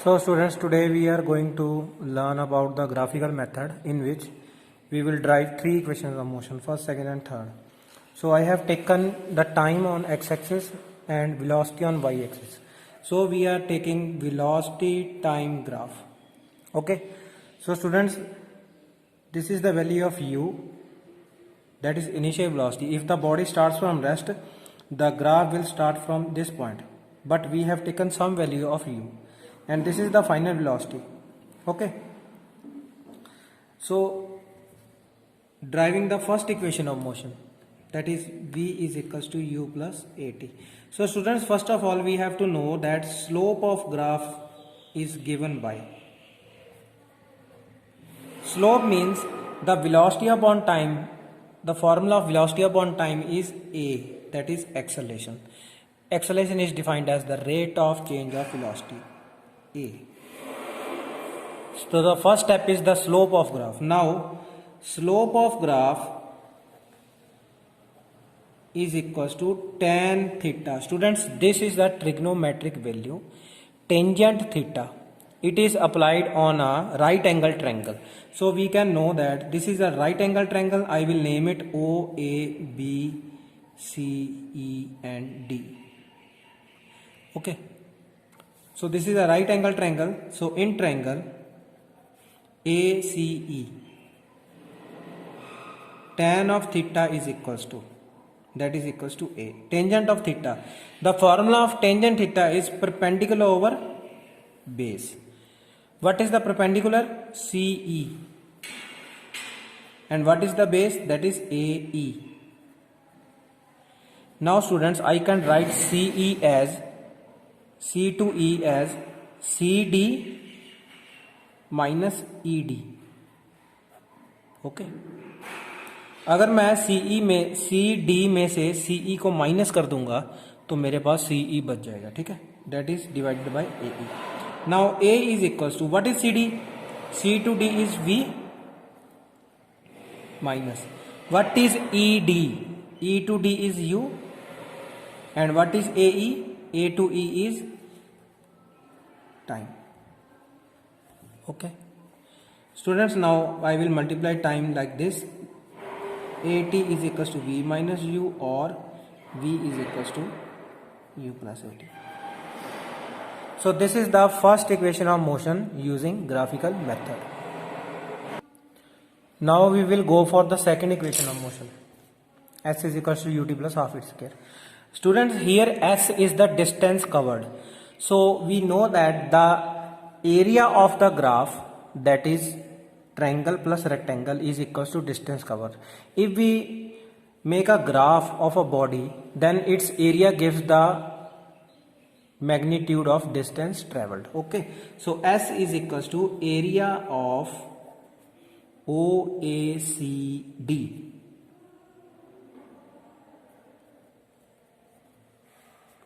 So students, today we are going to learn about the graphical method in which we will derive three equations of motion, first, second and third. So I have taken the time on x-axis and velocity on y-axis. So we are taking velocity time graph. Okay. So students, this is the value of u, that is initial velocity. If the body starts from rest, the graph will start from this point. But we have taken some value of u. And this is the final velocity. Okay. So driving the first equation of motion, that is v is equals to u plus at. So students, first of all we have to know that slope of graph is given by, slope means the velocity upon time. The formula of velocity upon time is a, that is acceleration. Acceleration is defined as the rate of change of velocity, a. So the first step is the slope of graph. Now slope of graph is equals to tan theta. Students, this is the trigonometric value. Tangent theta, it is applied on a right angle triangle. So we can know that this is a right angle triangle. I will name it O, A, B, C, E and D. Okay. So this is a right angle triangle. So in triangle ACE, tan of theta is equals to, that is equals to A. Tangent of theta, the formula of tangent theta is perpendicular over base. What is the perpendicular? CE. And what is the base? That is AE. Now students, I can write CE as, C to E as CD minus ED. Okay अगर मैं CE में CD में से CE को minus कर दूंगा तो मेरे पास CE बच जाएगा. ठीक है, that is divided by AE. Now A is equals to, what is CD? C to D is V minus, what is ED? E to D is U, and what is AE? A to E is time. Okay students, now I will multiply time like this. AT is equals to V minus U, or V is equals to U plus AT. So this is the first equation of motion using graphical method. Now we will go for the second equation of motion. S is equals to ut plus half its square. Students, here S is the distance covered. So we know that the area of the graph, that is triangle plus rectangle, is equals to distance covered. If we make a graph of a body, then its area gives the magnitude of distance traveled. Okay, so S is equals to area of OACD.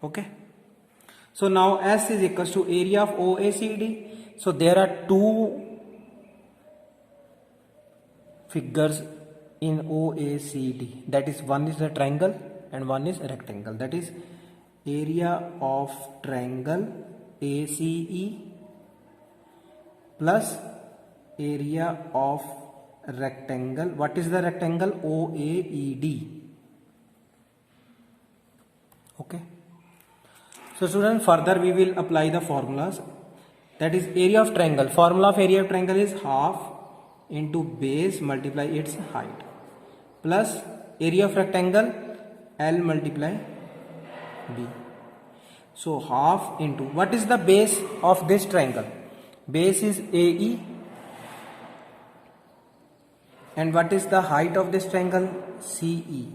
Okay, so now S is equals to area of OACD. So there are two figures in OACD, that is, one is a triangle and one is a rectangle. That is area of triangle ACE plus area of rectangle, what is the rectangle? OAED. Okay, so students, further we will apply the formulas. That is area of triangle, formula of area of triangle is half into base multiply its height, plus area of rectangle L multiply B. So half into, what is the base of this triangle? Base is AE. And what is the height of this triangle? CE.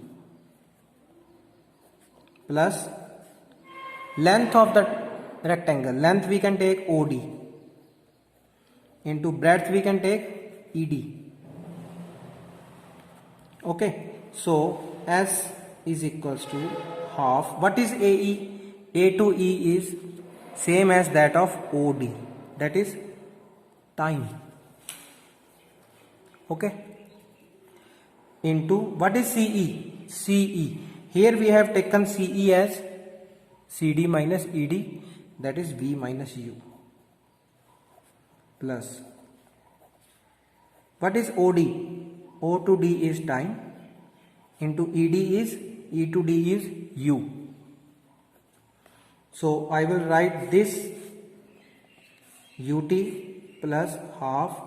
Plus length of the rectangle, length we can take OD, into breadth we can take ED. Okay, so S is equals to half. What is AE? A to E is same as that of OD, that is time. Okay, into what is CE? CE, here we have taken CE as CD minus ED, that is V minus U. plus what is OD? O to D is time into ED is E to D is U. So I will write this UT plus half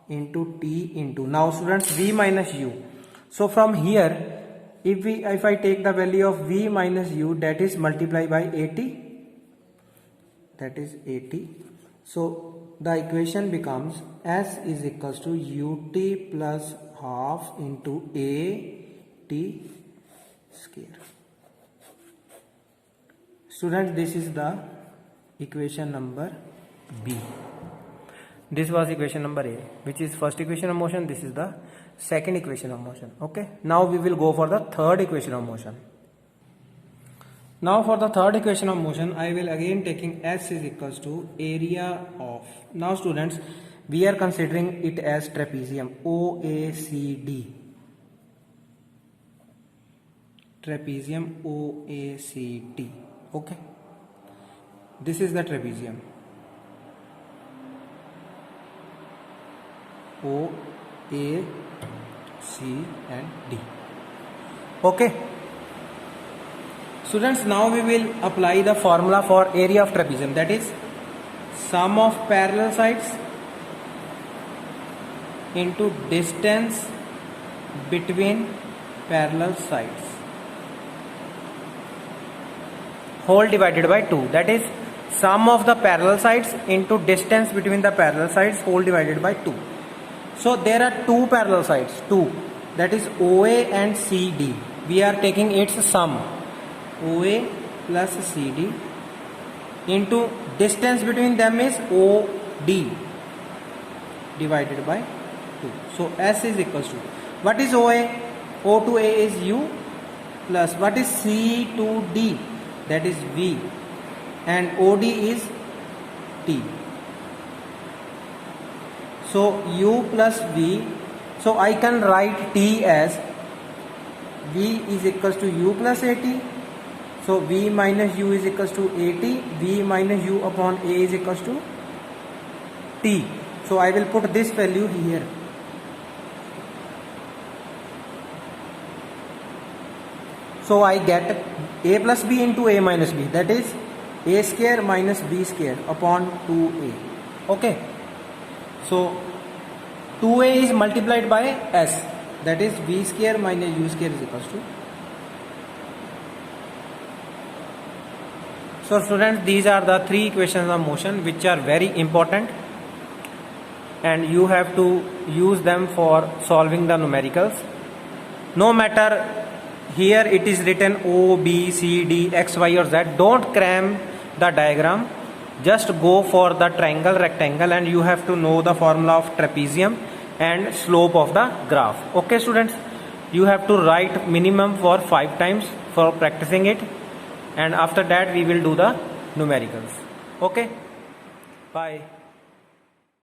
into T into, now students, V minus U. So from here, if I take the value of V minus U, that is multiplied by 80, that is 80. So the equation becomes S is equals to UT plus half into AT square. Students, this is the equation number B. This was equation number A, which is first equation of motion. This is the second equation of motion. Okay. Now we will go for the third equation of motion. Now for the third equation of motion, I will again taking S is equals to area of. Now students, we are considering it as trapezium OACD. Trapezium OACD. Okay. This is the trapezium. O, A, C and D. Okay. Students, now we will apply the formula for area of trapezium, that is sum of parallel sides into distance between parallel sides whole divided by 2, that is sum of the parallel sides into distance between the parallel sides whole divided by 2. So there are two parallel sides, two, that is OA and CD. We are taking its sum, OA plus CD, into distance between them is OD divided by 2. So S is equals to, what is OA? O to A is U, plus what is C to D, that is V, and OD is T. So U plus V, so I can write T as V is equals to U plus AT. So V minus U is equals to AT, V minus U upon A is equals to T. So I will put this value here. So I get A plus B into A minus B, that is A square minus B square upon 2A. Okay. So 2A is multiplied by S, that is V square minus U square is equals to. So students, these are the three equations of motion which are very important, and you have to use them for solving the numericals. No matter here it is written O, B, C, D, X, Y or Z, don't cram the diagram. Just go for the triangle, rectangle, and you have to know the formula of trapezium and slope of the graph. Okay students, you have to write minimum for 5 times for practicing it, and after that we will do the numericals. Okay, bye.